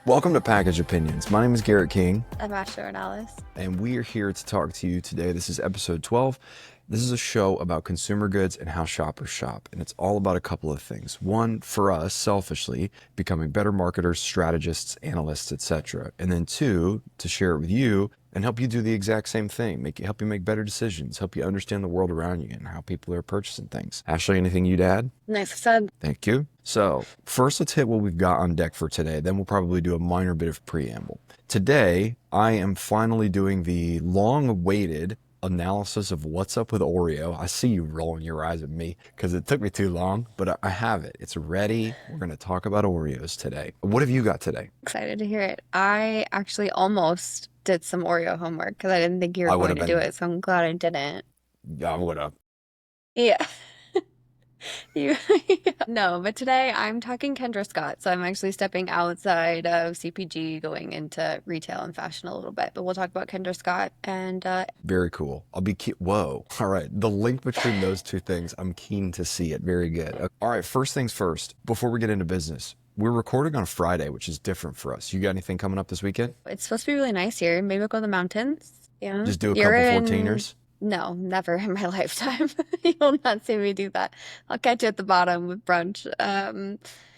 Welcome to Package Opinions. My name is Garrett King, I'm Ashley Ornelas. and we are here to talk to you today. This is episode 12. This is a show about consumer goods and how shoppers shop, and it's all about a couple of things. One, for us, selfishly, becoming better marketers, strategists, analysts, etc. And then two, to share it with you and help you do the exact same thing, help you make better decisions, help you understand the world around you and how people are purchasing things. Ashley, anything you'd add? Nice said. Thank you. So first, let's hit what we've got on deck for today. Then we'll probably do a minor bit of preamble. Today, I am finally doing the long-awaited analysis of what's up with Oreo. I see you rolling your eyes at me because it took me too long, but I have it. It's ready. We're going to talk about Oreos today. What have you got today? Excited to hear it. I actually almost did some Oreo homework because I didn't think you I were would going have to do been, it, so I'm glad I didn't. I would have. Yeah. You, no, but today I'm talking Kendra Scott, so I'm actually stepping outside of CPG, going into retail and fashion a little bit. But we'll talk about Kendra Scott and Very cool. Whoa. All right. The link between those two things, I'm keen to see it. Very good. All right. First things first, before we get into business, we're recording on a Friday, which is different for us. You got anything coming up this weekend? it's supposed to be really nice here. Maybe we'll go to the mountains. Yeah. Just do a You're couple in 14ers? No, never in my lifetime. You'll not see me do that. I'll catch you at the bottom with brunch.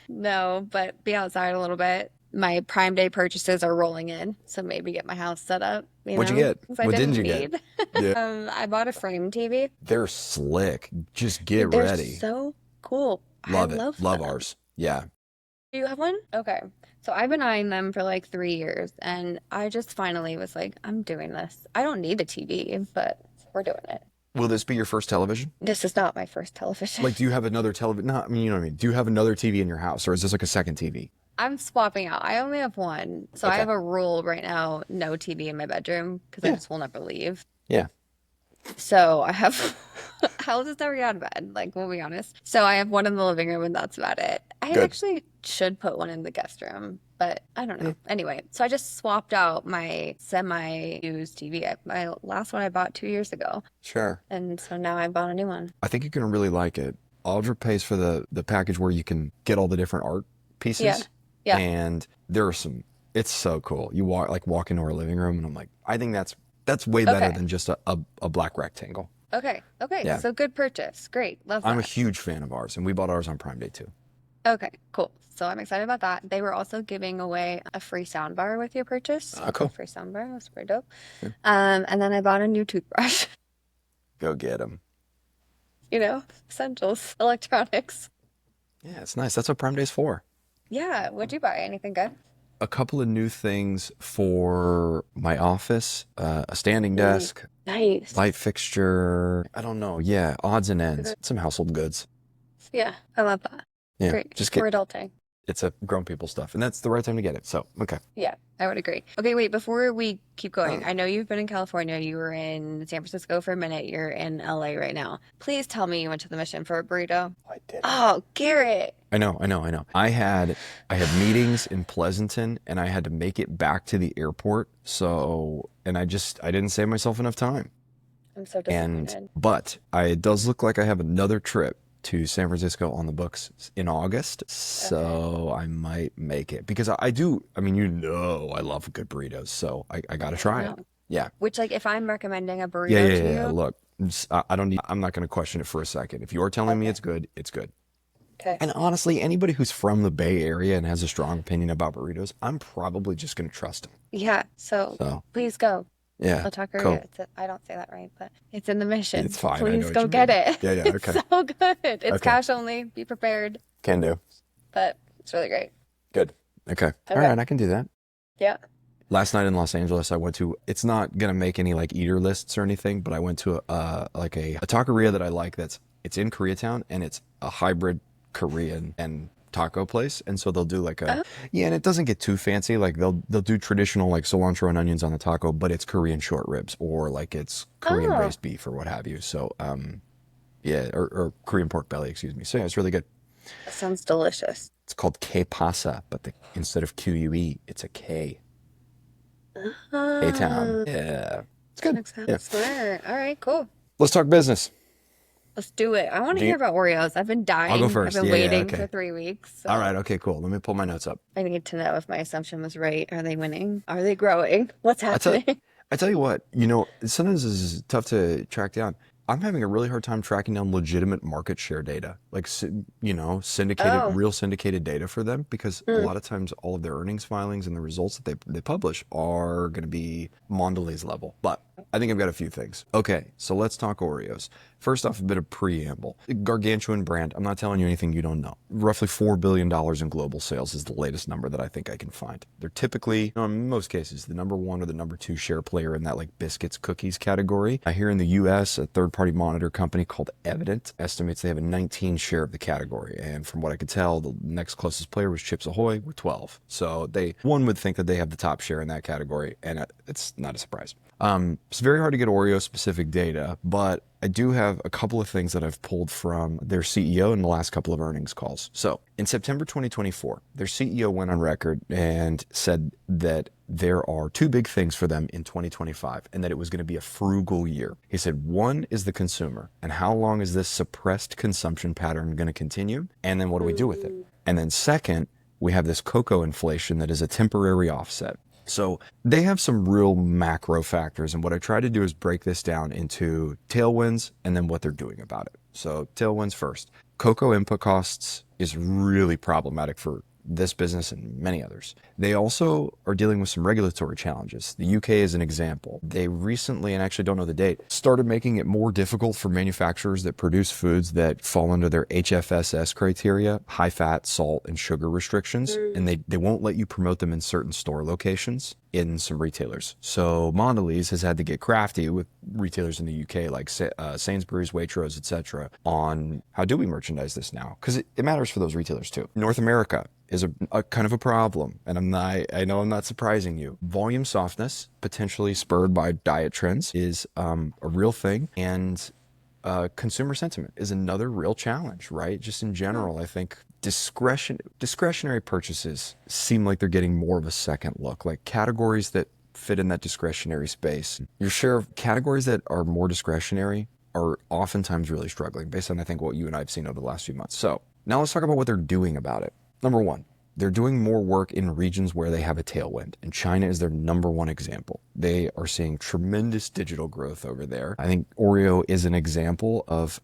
No, but be outside a little bit. My Prime Day purchases are rolling in, so maybe get my house set up, What'd you get? because I What didn't didn't you get? need. Yeah. I bought a frame TV. They're slick. Just get Dude, they're ready. so cool. I Love it. love Love them. ours. Yeah. Do you have one? Okay. So I've been eyeing them for like 3 years, and I just finally was like, I'm doing this. I don't need a TV, but we're doing it. Will this be your first television? This is not my first television. Like, do you have another television? No, I mean, you know what I mean. Do you have another TV in your house, or is this like a second TV? I'm swapping out. I only have one. So I Okay. have a rule right now, no TV in my bedroom because I Yeah. just will never leave. Yeah. So I have I'll just never get out of bed, like we'll be honest. So I have one in the living room and that's about it. I Good. actually should put one in the guest room, but I don't Yeah. know. Anyway, so I just swapped out my semi-used TV. My last one I bought 2 years ago. Sure. And so now I bought a new one. I think you're gonna really like it. Audra pays for the package where you can get all the different art pieces. Yeah. Yeah. And there are some. It's so cool. You walk into our living room, and I'm like, I think that's way better Okay. than just a black rectangle. Okay. Okay. Yeah. So good purchase. Great. Love I'm a that. huge fan of ours, and we bought ours on Prime Day too. Okay, cool. So I'm excited about that. They were also giving away a free sound bar with your purchase. Ah, cool. A free sound bar. That's pretty dope. Yeah. And then I bought a new toothbrush. Go get them. Essentials, electronics. Yeah, it's nice. That's what Prime Day's for. Yeah, what'd you buy? Anything good? A couple of new things for my office, a standing desk, Nice. light fixture. I don't know. Yeah, odds and ends. Some household goods. Yeah, I love that. Yeah, Great. just For get. adulting. It's a grown people stuff, and that's the right time to get it. So, okay. Yeah, I would agree. Okay, wait, before we keep going, I know you've been in California. You were in San Francisco for a minute. You're in LA right now. Please tell me you went to the Mission for a burrito. I did. Oh, Garrett. I know. I had meetings in Pleasanton, and I had to make it back to the airport. So, and I didn't save myself enough time. I'm so And disappointed. but it does look like I have another trip to San Francisco on the books in August, so I might make it because I do. I mean, I love good burritos, so I gotta try it. No. Yeah, Which, like, if I'm recommending a burrito yeah. to you, Look, I don't need. I'm not gonna question it for a second. If you're telling me Okay. it's good, it's good. okay. And honestly, anybody who's from the Bay Area and has a strong opinion about burritos, I'm probably just gonna trust them. Yeah, so So please go. yeah, Otaku, cool. I don't say that right, but it's in the Mission. It's fine. I know Please what go you get mean. it. Yeah, It's okay. so good. It's Okay. cash only. Be prepared, Can do. but it's really great. Good. Okay. All Okay. right, I can do that. Yeah. Last night in Los Angeles, I went to, it's not going to make any like eater lists or anything, but I went to a taqueria that I like it's in Koreatown and it's a hybrid Korean and taco place. And so they'll do like Oh, yeah, and it doesn't get too fancy. Like they'll do traditional like cilantro and onions on the taco, but it's Korean short ribs or like it's Korean oh, braised beef or what have you. So, yeah, or Korean pork belly, excuse me. So yeah, it's really good. that sounds delicious. It's called K pasa, but instead of QUE, it's a K. K-Town. Ah, Yeah. It's good. makes Yeah. sense. Smart. All right, cool. Let's talk business. Let's do it. I want to Do hear you, about Oreos. I've been I'll go dying. I've first. been Yeah, yeah, waiting for okay. 3 weeks, All right, so okay, cool. Let me pull my notes up. I need to know if my assumption was right. Are they winning? Are they growing? What's I tell happening? I tell you what, sometimes this is tough to track down. I'm having a really hard time tracking down legitimate market share data, like Oh, real syndicated data for them, because a mm, lot of times all of their earnings filings and the results that they publish are going to be Mondelez level. But I think I've got a few things. Okay, so let's talk Oreos. First off, a bit of preamble. Gargantuan brand. I'm not telling you anything you don't know. Roughly $4 billion in global sales is the latest number that I think I can find. They're typically, in most cases, the number one or the number two share player in that like biscuits, cookies category. Here in the US, a third party monitor company called Evident estimates they have a 19 share of the category. And from what I could tell, the next closest player was Chips Ahoy with 12. So one would think that they have the top share in that category, and it's not a surprise. It's very hard to get Oreo specific data, but I do have a couple of things that I've pulled from their CEO in the last couple of earnings calls. So in September 2024, their CEO went on record and said that there are two big things for them in 2025 and that it was going to be a frugal year. He said, one is the consumer, and how long is this suppressed consumption pattern going to continue? And then what do we do with it? And then second, we have this cocoa inflation that is a temporary offset. So they have some real macro factors. And what I try to do is break this down into tailwinds and then what they're doing about it. So tailwinds first. Cocoa input costs is really problematic for this business and many others. They also are dealing with some regulatory challenges. The UK is an example. They recently, and I actually don't know the date, started making it more difficult for manufacturers that produce foods that fall under their HFSS criteria, high fat, salt, and sugar restrictions. And they won't let you promote them in certain store locations in some retailers. So Mondelez has had to get crafty with retailers in the UK like Sainsbury's, Waitrose, etc. on how do we merchandise this now? Because it matters for those retailers too. North America is a kind of a problem, and I know I'm not surprising you. Volume softness, potentially spurred by diet trends, is a real thing, and consumer sentiment is another real challenge, right? Just in general, I think discretionary purchases seem like they're getting more of a second look, like categories that fit in that discretionary space. Your share of categories that are more discretionary are oftentimes really struggling based on, I think, what you and I have seen over the last few months. So now let's talk about what they're doing about it. Number one, they're doing more work in regions where they have a tailwind, and China is their number one example. They are seeing tremendous digital growth over there. I think Oreo is an example of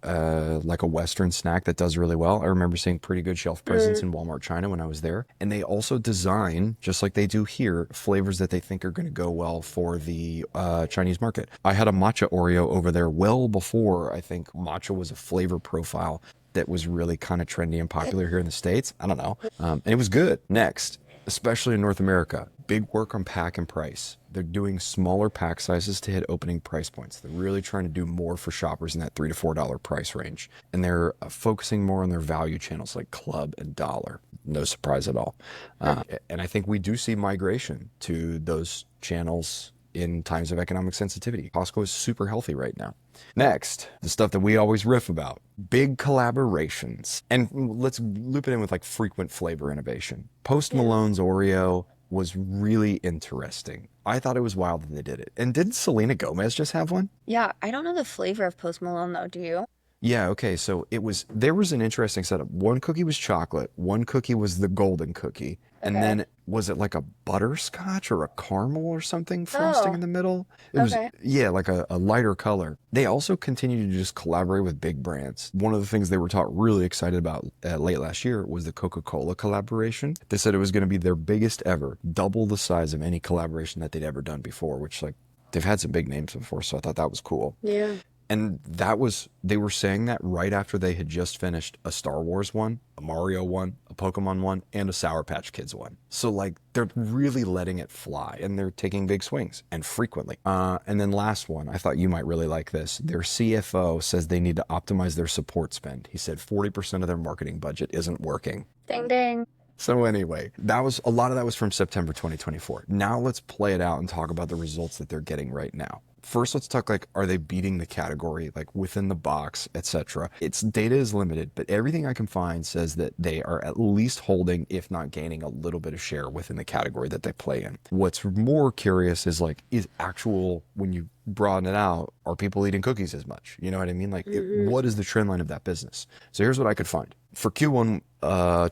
like a Western snack that does really well. I remember seeing pretty good shelf presence in Walmart China when I was there. And they also design, just like they do here, flavors that they think are going to go well for the Chinese market. I had a matcha Oreo over there well before I think matcha was a flavor profile that was really kind of trendy and popular here in the States. I don't know. And it was good. Next, especially in North America, big work on pack and price. They're doing smaller pack sizes to hit opening price points. They're really trying to do more for shoppers in that $3 to $4 price range. And they're focusing more on their value channels like club and dollar. No surprise at all. And I think we do see migration to those channels in times of economic sensitivity. Costco is super healthy right now. Next, the stuff that we always riff about, big collaborations. And let's loop it in with like frequent flavor innovation. Post Malone's Oreo was really interesting. I thought it was wild that they did it. And didn't Selena Gomez just have one? Yeah, I don't know the flavor of Post Malone though, do you? Yeah, okay. So there was an interesting setup. One cookie was chocolate, one cookie was the golden cookie, and Okay. then was it like a butterscotch or a caramel or something frosting in Oh, the middle? It was, okay. yeah, like a lighter color. They also continue to just collaborate with big brands. One of the things they were really excited about late last year was the Coca-Cola collaboration. They said it was going to be their biggest ever, double the size of any collaboration that they'd ever done before, which like they've had some big names before, so I thought that was cool. Yeah. And they were saying that right after they had just finished a Star Wars one, a Mario one, a Pokemon one, and a Sour Patch Kids one. So like they're really letting it fly and they're taking big swings and frequently. And then last one, I thought you might really like this. Their CFO says they need to optimize their support spend. He said 40% of their marketing budget isn't working. Ding ding. So anyway, a lot of that was from September 2024. Now let's play it out and talk about the results that they're getting right now. First, let's talk like, are they beating the category, like within the box, etc. Its data is limited, but everything I can find says that they are at least holding, if not gaining, a little bit of share within the category that they play in. What's more curious is like, is actual, when you broaden it out, are people eating cookies as much? You know what I mean? Like, Hmm. what is the trend line of that business? So here's what I could find. For Q1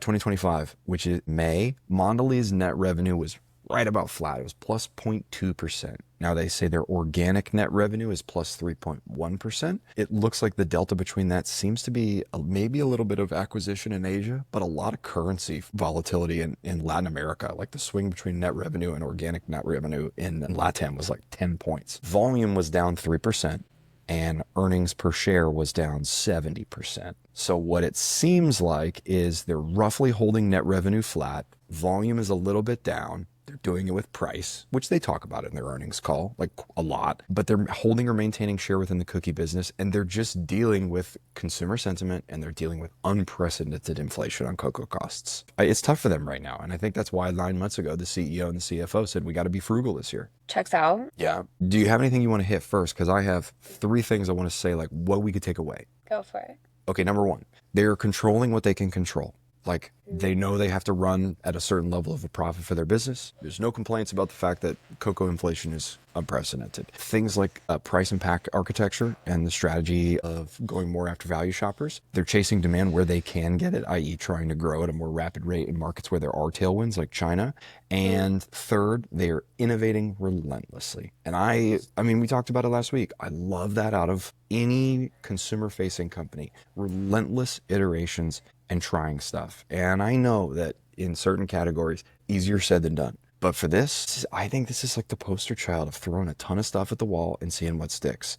2025, which is May, Mondelez net revenue was right about flat. It was plus 0.2%. Now they say their organic net revenue is plus 3.1%. It looks like the delta between that seems to be maybe a little bit of acquisition in Asia, but a lot of currency volatility in Latin America. Like the swing between net revenue and organic net revenue in LATAM was like 10 points. Volume was down 3%. And earnings per share was down 70%. So what it seems like is they're roughly holding net revenue flat. Volume is a little bit down. They're doing it with price, which they talk about in their earnings call, like a lot, but they're holding or maintaining share within the cookie business. And they're just dealing with consumer sentiment and they're dealing with unprecedented inflation on cocoa costs. It's tough for them right now. And I think that's why 9 months ago, the CEO and the CFO said, we got to be frugal this year. Checks out. Yeah. Do you have anything you want to hit first? Because I have 3 things I want to say, like what we could take away. Go for it. Okay, number one, they're controlling what they can control. Like they know they have to run at a certain level of a profit for their business. There's no complaints about the fact that cocoa inflation is unprecedented. Things like price and pack architecture and the strategy of going more after value shoppers. They're chasing demand where they can get it, i.e. trying to grow at a more rapid rate in markets where there are tailwinds like China. And third, they are innovating relentlessly. And I mean, we talked about it last week. I love that out of any consumer facing company. Relentless iterations and trying stuff. And I know that in certain categories, easier said than done. But for this, I think this is like the poster child of throwing a ton of stuff at the wall and seeing what sticks.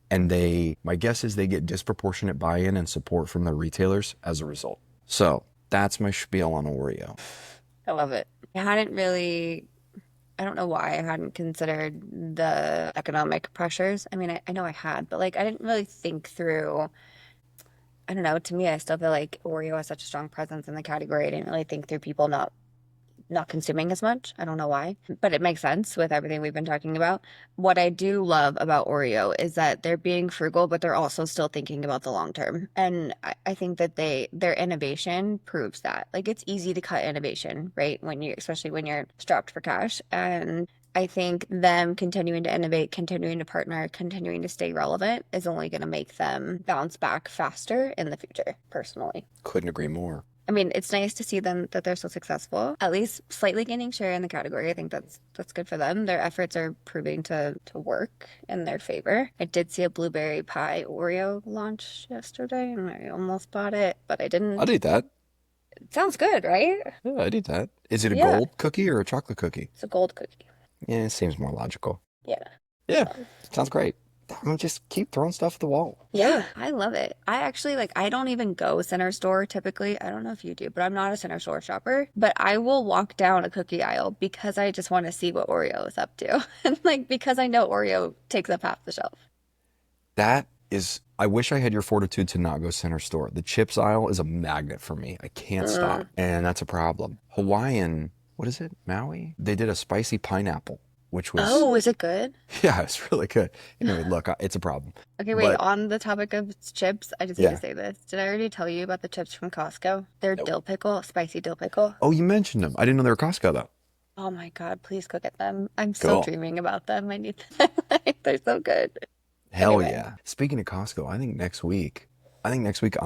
And my guess is they get disproportionate buy-in and support from their retailers as a result. So that's my spiel on Oreo. I love it. I don't know why I hadn't considered the economic pressures. I mean, I know I had, but like I didn't really think through. I don't know. To me, I still feel like Oreo has such a strong presence in the category. I didn't really think through people not consuming as much. I don't know why, but it makes sense with everything we've been talking about. What I do love about Oreo is that they're being frugal, but they're also still thinking about the long term. And I think that their innovation proves that. Like it's easy to cut innovation, right? Especially when you're strapped for cash. And I think them continuing to innovate, continuing to partner, continuing to stay relevant is only going to make them bounce back faster in the future, personally. Couldn't agree more. I mean, it's nice to see them that they're so successful, at least slightly gaining share in the category. I think that's good for them. Their efforts are proving to work in their favor. I did see a blueberry pie Oreo launch yesterday, and I almost bought it, but I I'd didn't. eat that. It sounds good, right? Yeah, I'd eat that. Is it a Yeah, gold cookie or a chocolate cookie? it's a gold cookie. Yeah, it seems more logical. Yeah. Yeah, So. sounds great. Just keep throwing stuff at the wall. Yeah, I love it. I actually I don't even go center store typically. I don't know if you do, but I'm not a center store shopper. But I will walk down a cookie aisle because I just want to see what Oreo is up to. And like because I know Oreo takes up half the shelf. That is, I wish I had your fortitude to not go center store. The chips aisle is a magnet for me. I can't stop. And that's a problem. Hawaiian, what is it? Maui? They did a spicy pineapple, which was, Oh, is it good? yeah, it's really good. Anyway, look, it's a problem. Okay, wait, But on the topic of chips, I just need yeah, to say this. Did I already tell you about the chips from Costco? They're nope. dill pickle, spicy dill pickle. Oh, you mentioned them. I didn't know they were Costco though. Oh my God, please go get them. I'm still Cool. dreaming about them. I need them. They're so good. Hell Anyway. yeah. Speaking of Costco, I think next week I'm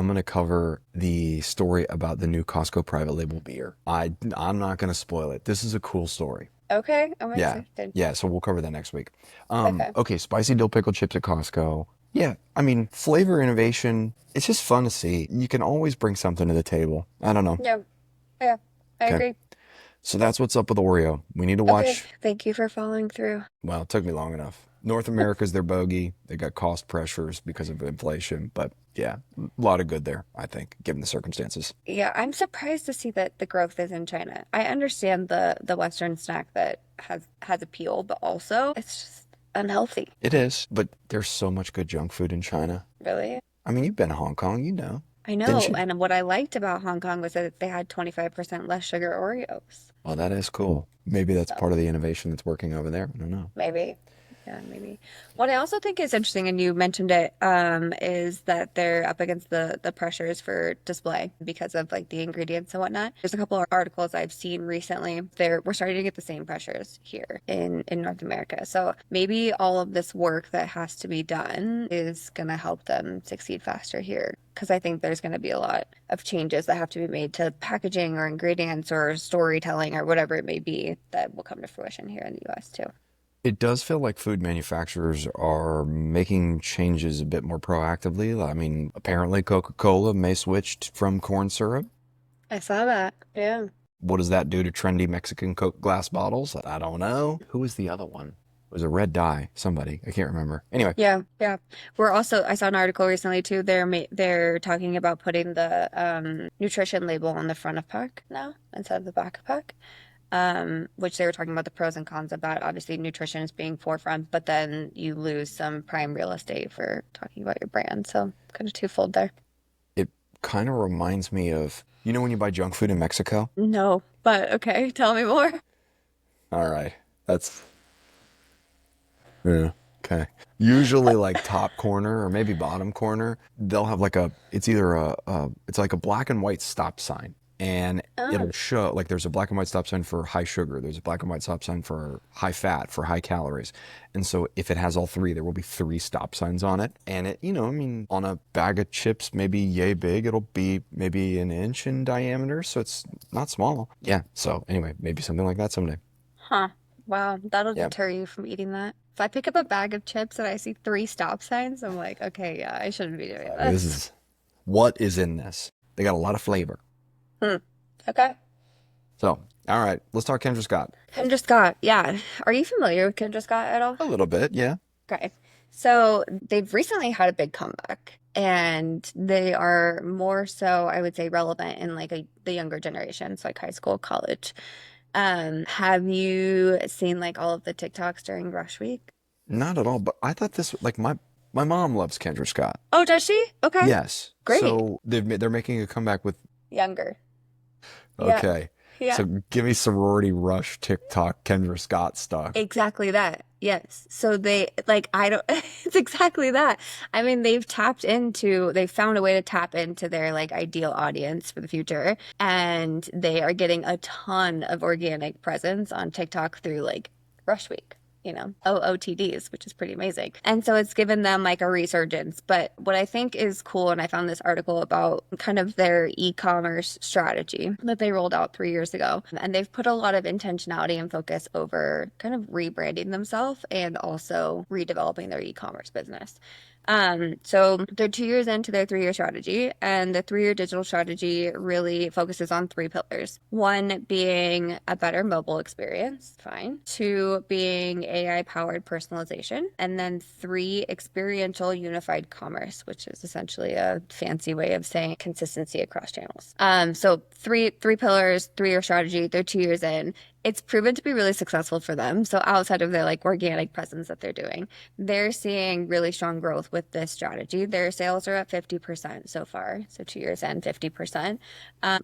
going to cover the story about the new Costco private label beer. I'm not going to spoil it. This is a cool story. Okay, I'm Yeah. excited. Yeah, so we'll cover that next week. Okay. Okay, spicy dill pickle chips at Costco. Yeah, I mean, flavor innovation, it's just fun to see. You can always bring something to the table. I don't know. Yeah, yeah, I Okay. agree. So that's what's up with Oreo. We need to Okay, watch. thank you for following through. Well, it took me long enough. North America's their bogey. They got cost pressures because of inflation, but yeah, a lot of good there, I think, given the circumstances. Yeah, I'm surprised to see that the growth is in China. I understand the Western snack that has appeal, but also it's just unhealthy, It is, but there's so much good junk food in China. really. I mean, you've been to Hong Kong, you know, I didn't know, you? and what I liked about Hong Kong was that they had 25% less sugar Oreos. Well, that is cool. Maybe that's So part of the innovation that's working over there. I don't know. maybe. Yeah, maybe. What I also think is interesting, and you mentioned it, is that they're up against the pressures for display because of like the ingredients and whatnot. There's a couple of articles I've seen recently. We're starting to get the same pressures here in North America. So maybe all of this work that has to be done is going to help them succeed faster here. Because I think there's going to be a lot of changes that have to be made to packaging or ingredients or storytelling or whatever it may be that will come to fruition here in the US too. It does feel like food manufacturers are making changes a bit more proactively. I mean, apparently Coca-Cola may switch from corn syrup. I saw that. Yeah. What does that do to trendy Mexican Coke glass bottles? I don't know. Who was the other one? It was a red dye. Somebody. I can't remember. Anyway, Yeah, yeah. We're also, I saw an article recently too. They're talking about putting the nutrition label on the front of pack now instead of the back of pack. Which they were talking about the pros and cons of that. Obviously, nutrition is being forefront, but then you lose some prime real estate for talking about your brand. So kind of twofold there. it kind of reminds me of, when you buy junk food in Mexico? No, but okay, tell me more. All right. That's, yeah. Okay. Usually like top corner or maybe bottom corner, they'll have like it's either it's like a black and white stop sign. And Oh, it'll show like there's a black and white stop sign for high sugar, there's a black and white stop sign for high fat, for high calories. And so if it has all three, there will be three stop signs on it. And I mean, on a bag of chips, maybe yay big, it'll be maybe an inch in diameter. So it's not small. Yeah. So anyway, maybe something like that someday. huh. Wow, that'll Yeah. deter you from eating that. If I pick up a bag of chips and I see three stop signs, I'm like, okay, yeah, I shouldn't be doing This this. is what is in this. They got a lot of flavor. Hmm. Okay. So, all right, let's talk Kendra Scott. Kendra Scott, yeah. Are you familiar with Kendra Scott at all? A little bit, yeah. Okay. So they've recently had a big comeback and they are more so, I would say, relevant in like the younger generations, like high school, college. Have you seen like all of the TikToks during Rush Week? Not at all, but I thought this like my mom loves Kendra Scott. Oh, does she? Okay. Yes. Great. So they're making a comeback with Younger. Yeah. okay. Yeah. So give me sorority rush TikTok Kendra Scott stuff. Exactly that. Yes. So they like I don't it's exactly that. I mean, they've found a way to tap into their like ideal audience for the future and they are getting a ton of organic presence on TikTok through like Rush Week. OOTDs, which is pretty amazing. And so it's given them like a resurgence. But what I think is cool, and I found this article about kind of their e-commerce strategy that they rolled out 3 years ago. And they've put a lot of intentionality and focus over kind of rebranding themselves and also redeveloping their e-commerce business. So they're 2 years into their 3-year strategy, and the 3-year digital strategy really focuses on three pillars. One being a better mobile experience, fine. Two being AI powered personalization, and then three, experiential unified commerce, which is essentially a fancy way of saying consistency across channels. So three pillars, 3-year strategy. They're 2 years in. It's proven to be really successful for them. So outside of their like organic presence that they're doing, they're seeing really strong growth with this strategy. Their sales are at 50% so far. So 2 years in, 50%,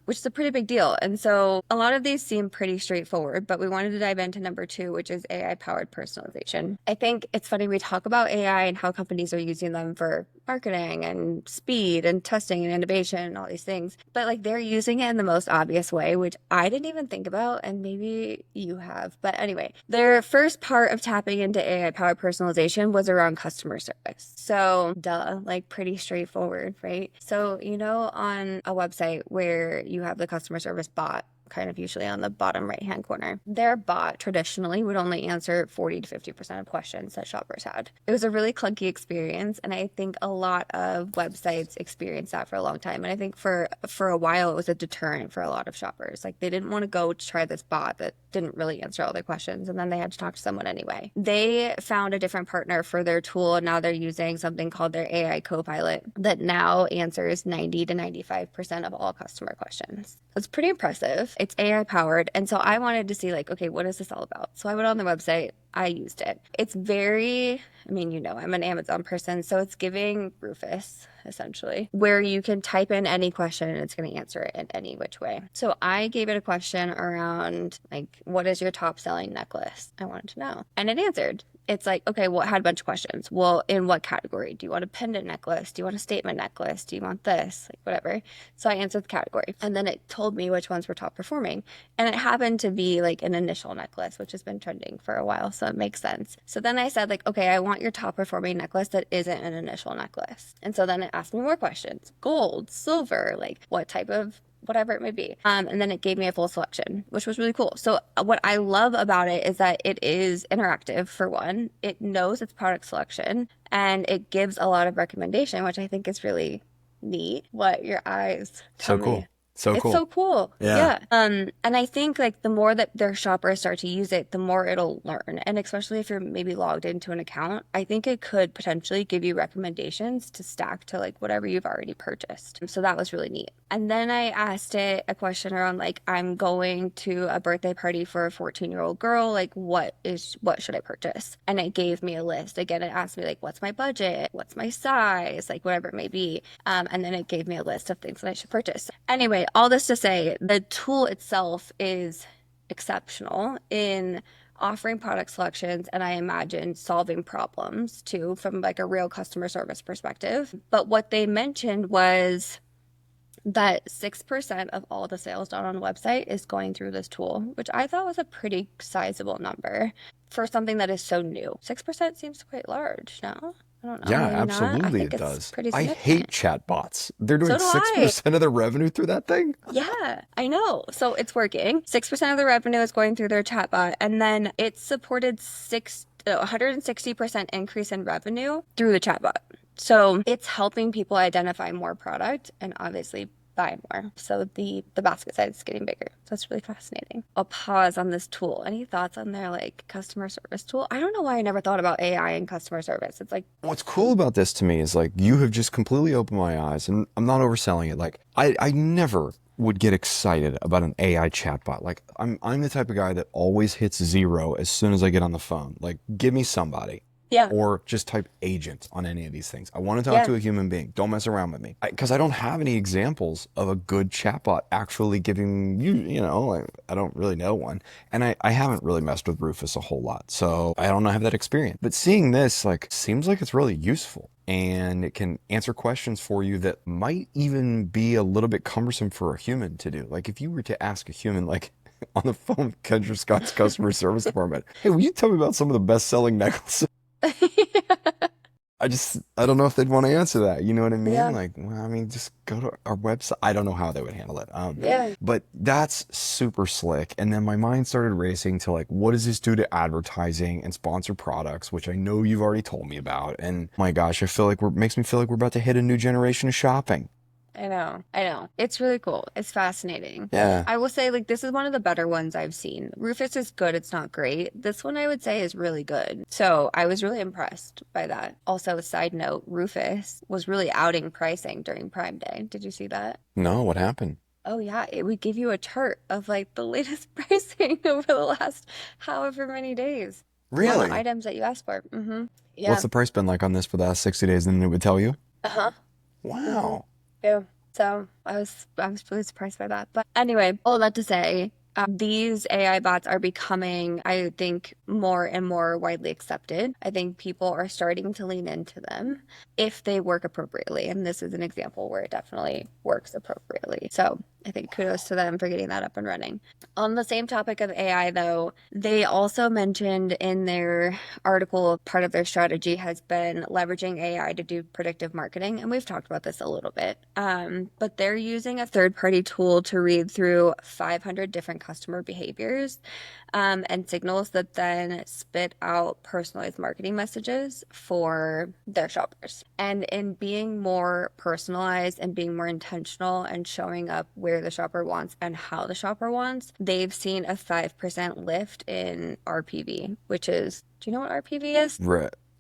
which is a pretty big deal. And so a lot of these seem pretty straightforward, but we wanted to dive into number two, which is AI powered personalization. I think it's funny we talk about AI and how companies are using them for marketing and speed and testing and innovation and all these things, but like they're using it in the most obvious way, which I didn't even think about, and maybe you have. But anyway, their first part of tapping into AI powered personalization was around customer service. So duh, like pretty straightforward, right? So on a website where you have the customer service bot kind of usually on the bottom right hand corner. Their bot traditionally would only answer 40 to 50% of questions that shoppers had. It was a really clunky experience, and I think a lot of websites experienced that for a long time. And I think for a while it was a deterrent for a lot of shoppers. Like they didn't want to go to try this bot that didn't really answer all their questions, and then they had to talk to someone anyway. They found a different partner for their tool, and now they're using something called their AI Copilot that now answers 90 to 95% of all customer questions. It's pretty impressive. It's AI powered. And so I wanted to see like, okay, what is this all about? So I went on the website, I used it. It's very, I'm an Amazon person, so it's giving Rufus essentially, where you can type in any question and it's going to answer it in any which way. So I gave it a question around like, what is your top selling necklace? I wanted to know. And it answered. it's like, okay, well, it had a bunch of questions. Well, in what category? Do you want a pendant necklace? Do you want a statement necklace? Do you want this? Like whatever. So I answered the category, and then it told me which ones were top performing. And it happened to be like an initial necklace, which has been trending for a while. So it makes sense. So then I said like, okay, I want your top performing necklace that isn't an initial necklace. And so then it asked me more questions: gold, silver, like what type of whatever it may be. And then it gave me a full selection, which was really cool. So what I love about it is that it is interactive for one. It knows its product selection and it gives a lot of recommendation, which I think is really neat. What your eyes tell So cool. me. So It's cool. so cool. Yeah. And I think like the more that their shoppers start to use it, the more it'll learn. And especially if you're maybe logged into an account, I think it could potentially give you recommendations to stack to like whatever you've already purchased. So that was really neat. And then I asked it a question around like, I'm going to a birthday party for a 14-year-old girl. Like what should I purchase? And it gave me a list. Again, it asked me like, what's my budget? What's my size? Like whatever it may be. And then it gave me a list of things that I should purchase. Anyway, all this to say, the tool itself is exceptional in offering product selections, and I imagine solving problems too from like a real customer service perspective. But what they mentioned was that 6% of all the sales done on a website is going through this tool, which I thought was a pretty sizable number for something that is so new. 6% seems quite large, no? I don't know. Yeah, Maybe not. I absolutely think it it's does. pretty I hate significant. chatbots. They're So doing do I. 6% of their revenue through that thing? Yeah, I know. So it's working. 6% of the revenue is going through their chatbot, and then it supported 160% increase in revenue through the chatbot. So it's helping people identify more product and obviously buy more. So the basket size is getting bigger. So it's really fascinating. I'll pause on this tool. Any thoughts on their like customer service tool? I don't know why I never thought about AI in customer service. It's like, What's cool about this to me is like you have just completely opened my eyes, and I'm not overselling it. Like I never would get excited about an AI chatbot. Like I'm the type of guy that always hits zero as soon as I get on the phone. Like give me somebody. yeah, Or just type agent on any of these things. I want to talk yeah, to a human being. Don't mess around with me. Because I don't have any examples of a good chatbot actually giving you, like, I don't really know one. And I haven't really messed with Rufus a whole lot. So I don't have that experience. But seeing this, like, seems like it's really useful. And it can answer questions for you that might even be a little bit cumbersome for a human to do. Like if you were to ask a human, like, on the phone with Kendra Scott's customer service department, hey, will you tell me about some of the best-selling necklaces? I don't know if they'd want to answer that. You know what I mean? yeah, Like, well, I mean, just go to our website. I don't know how they would handle it. yeah. But that's super slick. And then my mind started racing to like, what does this do to advertising and sponsor products, which I know you've already told me about. And my gosh, makes me feel like we're about to hit a new generation of shopping. I know. It's really cool. It's fascinating. Yeah. I will say, like, this is one of the better ones I've seen. Rufus is good. It's not great. This one I would say is really good. So I was really impressed by that. Also, a side note, Rufus was really outing pricing during Prime Day. Did you see that? No, what happened? Oh, yeah. It would give you a chart of like the latest pricing over the last however many days on the Really? items that you asked for. Yeah. What's the price been like on this for the last 60 days? And then it would tell you? Uh-huh. Wow. Yeah. So I was really surprised by that. But anyway, all that to say, these AI bots are becoming, I think, more and more widely accepted. I think people are starting to lean into them if they work appropriately. And this is an example where it definitely works appropriately. So I think kudos to them for getting that up and running. On the same topic of AI, though, they also mentioned in their article, part of their strategy has been leveraging AI to do predictive marketing. And we've talked about this a little bit. But they're using a third-party tool to read through 500 different customer behaviors and signals that then spit out personalized marketing messages for their shoppers. And in being more personalized and being more intentional and showing up where the shopper wants and how the shopper wants, they've seen a 5% lift in RPV, which is, do you know what RPV is?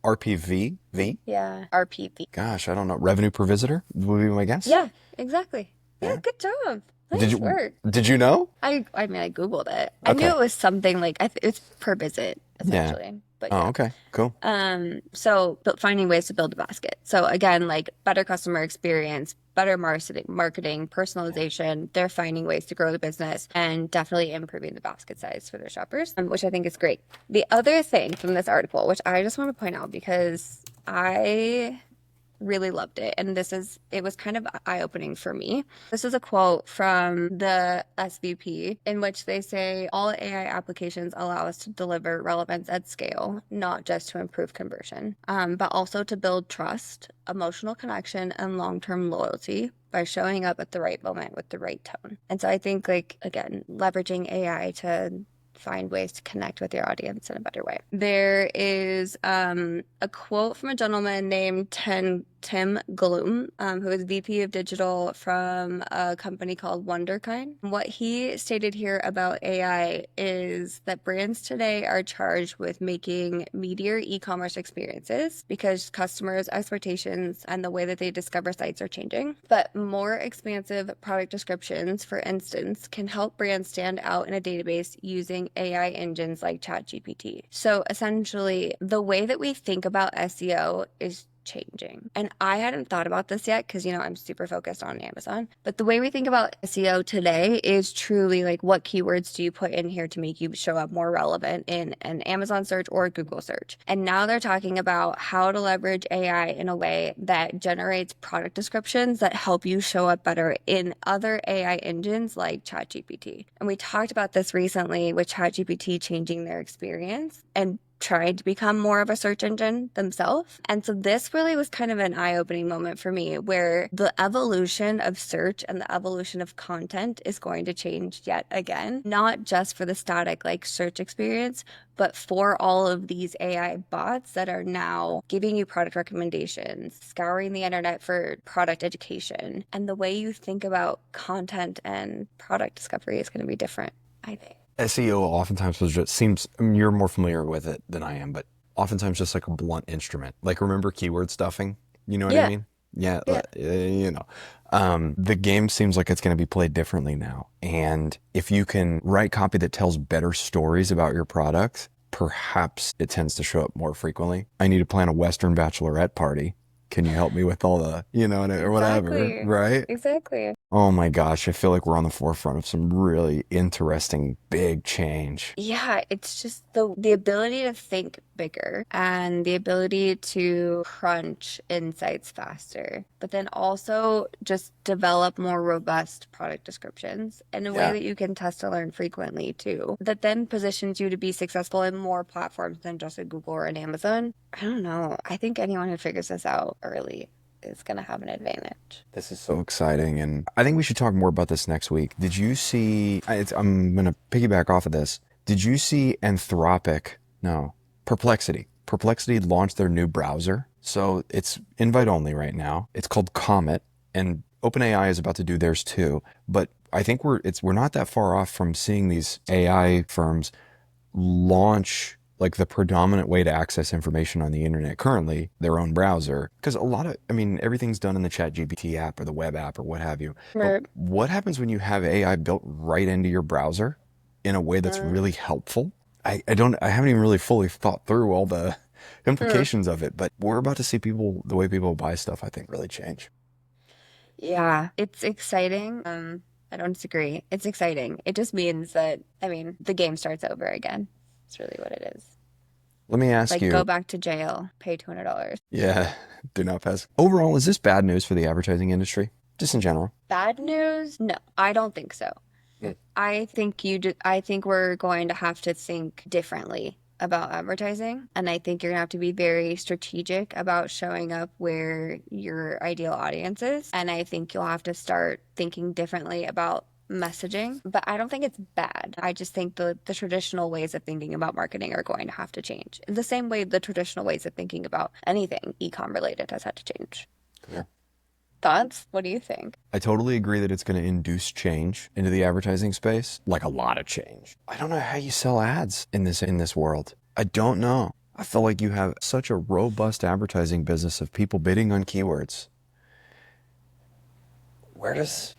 RPV? V? Yeah, RPV. Gosh, I don't know. Revenue per visitor would be my guess. Yeah, exactly. Yeah, Yeah. good job. Did Nice you work. did you know? I mean, I Googled it. I knew Okay. it was something like, it's per visit, Yeah. essentially. but Oh, yeah. okay. Cool. But finding ways to build a basket. So again, like better customer experience, better marketing, personalization. They're finding ways to grow the business and definitely improving the basket size for their shoppers, which I think is great. The other thing from this article, which I just want to point out because I really loved it. And it was kind of eye-opening for me. This is a quote from the SVP in which they say, all AI applications allow us to deliver relevance at scale, not just to improve conversion, but also to build trust, emotional connection, and long-term loyalty by showing up at the right moment with the right tone. And so I think, like, again, leveraging AI to find ways to connect with your audience in a better way. There is a quote from a gentleman named Tim Gloom, who is VP of Digital from a company called Wonderkind. What he stated here about AI is that brands today are charged with making meatier e-commerce experiences because customers' expectations and the way that they discover sites are changing. But more expansive product descriptions, for instance, can help brands stand out in a database using AI engines like ChatGPT. So essentially, the way that we think about SEO is changing. And I hadn't thought about this yet because, I'm super focused on Amazon. But the way we think about SEO today is truly like, what keywords do you put in here to make you show up more relevant in an Amazon search or a Google search? And now they're talking about how to leverage AI in a way that generates product descriptions that help you show up better in other AI engines like ChatGPT. And we talked about this recently with ChatGPT changing their experience and tried to become more of a search engine themselves. And so this really was kind of an eye-opening moment for me where the evolution of search and the evolution of content is going to change yet again, not just for the static like search experience, but for all of these AI bots that are now giving you product recommendations, scouring the internet for product education. And the way you think about content and product discovery is going to be different, I think. SEO oftentimes seems, I mean, you're more familiar with it than I am, but oftentimes just like a blunt instrument. Like, remember keyword stuffing? You know what I Yeah. mean? Yeah, Yeah. the game seems like it's going to be played differently now. And if you can write copy that tells better stories about your product, perhaps it tends to show up more frequently. I need to plan a Western bachelorette party. Can you help me with all the, or whatever, Exactly. right? Exactly. Oh my gosh, I feel like we're on the forefront of some really interesting big change. Yeah, it's just the ability to think bigger and the ability to crunch insights faster, but then also just develop more robust product descriptions in a way Yeah. that you can test and learn frequently too. That then positions you to be successful in more platforms than just a Google or an Amazon. I don't know. I think anyone who figures this out early is going to have an advantage. This is so exciting, and I think we should talk more about this next week. Did you see? I'm going to piggyback off of this. Did you see Anthropic? No, Perplexity. Perplexity launched their new browser, so it's invite only right now. It's called Comet, and OpenAI is about to do theirs too. But I think we're not that far off from seeing these AI firms launch like the predominant way to access information on the internet currently, their own browser. Because everything's done in the ChatGPT app or the web app or what have you. But Right. what happens when you have AI built right into your browser in a way that's really helpful? I haven't even really fully thought through all the implications of it, but we're about to see the way people buy stuff, I think, really change. Yeah, it's exciting. I don't disagree. It's exciting. It just means that, the game starts over again. It's really what it is. Let me ask Like, go you, back to jail, pay $200. yeah, do not pass. Overall, is this bad news for the advertising industry? Just in general? Bad news? No, I don't think so. Mm. I think we're going to have to think differently about advertising. And I think you're gonna have to be very strategic about showing up where your ideal audience is. And I think you'll have to start thinking differently about messaging. But I don't think it's bad. I just think the traditional ways of thinking about marketing are going to have to change. In the same way the traditional ways of thinking about anything e-com related has had to change. Yeah. Thoughts? What do you think? I totally agree that it's going to induce change into the advertising space, like a lot of change. I don't know how you sell ads in this world. I don't know. I feel like you have such a robust advertising business of people bidding on keywords. Where does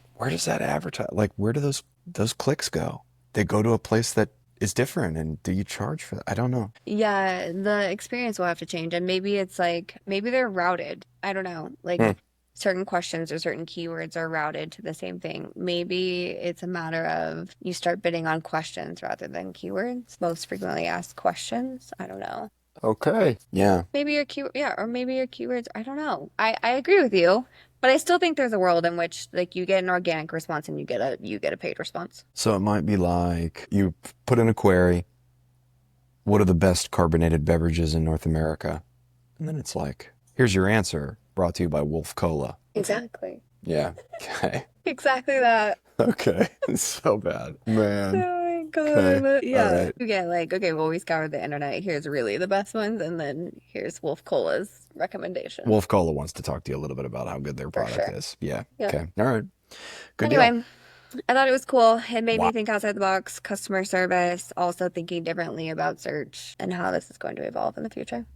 that advertise? Like, where do those clicks go? They go to a place that is different. And do you charge for that? I don't know. Yeah, the experience will have to change. And maybe it's like, maybe they're routed. I don't know. Like Hmm. certain questions or certain keywords are routed to the same thing. Maybe it's a matter of you start bidding on questions rather than keywords. Most frequently asked questions. I don't know. Okay. Yeah. Maybe your keyword, yeah, or maybe your keywords. I don't know. I agree with you, but I still think there's a world in which like you get an organic response and you get a paid response. So it might be like you put in a query, what are the best carbonated beverages in North America? And then it's like, here's your answer, brought to you by Wolf Cola. Exactly. Yeah. Okay. Exactly that. Okay. It's so bad. Man. Oh my Okay. God. All Yeah. right. You get like, okay, well, we scoured the internet. Here's really the best ones, and then here's Wolf Cola's recommendation. Wolf Cola wants to talk to you a little bit about how good their For product sure. is. Yeah. Yep. Okay. All right. Good deal. Anyway, I thought it was cool. It made Wow. me think outside the box, customer service, also thinking differently about search and how this is going to evolve in the future.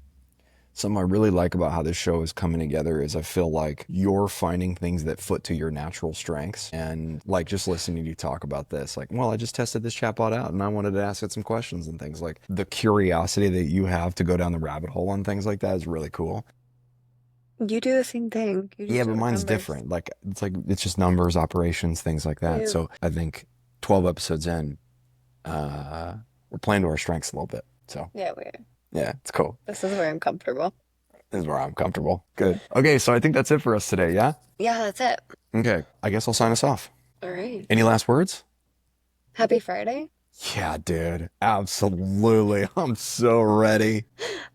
Something I really like about how this show is coming together is I feel like you're finding things that foot to your natural strengths. And like just listening to you talk about this, like, well, I just tested this chatbot out and I wanted to ask it some questions and things like the curiosity that you have to go down the rabbit hole on things like that is really cool. You do the same thing. You Yeah, just do but it with mine's numbers. different. Like it's just numbers, operations, things like that. Yeah. So I think 12 episodes in, we're playing to our strengths a little bit. So Yeah, we're. yeah, it's cool. This is where I'm comfortable. This is where I'm comfortable. Good. Okay, so I think that's it for us today, yeah? Yeah, that's it. Okay, I guess I'll sign us off. All right. Any last words? Happy Friday. Yeah, dude. Absolutely. I'm so ready.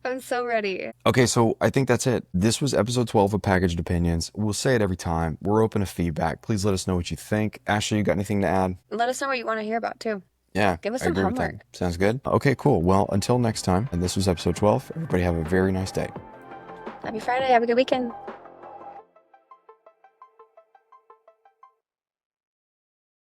I'm so ready. Okay, so I think that's it. This was episode 12 of Packaged Opinions. We'll say it every time. We're open to feedback. Please let us know what you think. Ashley, you got anything to add? Let us know what you want to hear about too. Yeah, Give us I some agree with that. homework. Sounds good. Okay, cool. Well, until next time, and this was episode 12, everybody have a very nice day. Happy Friday. Have a good weekend.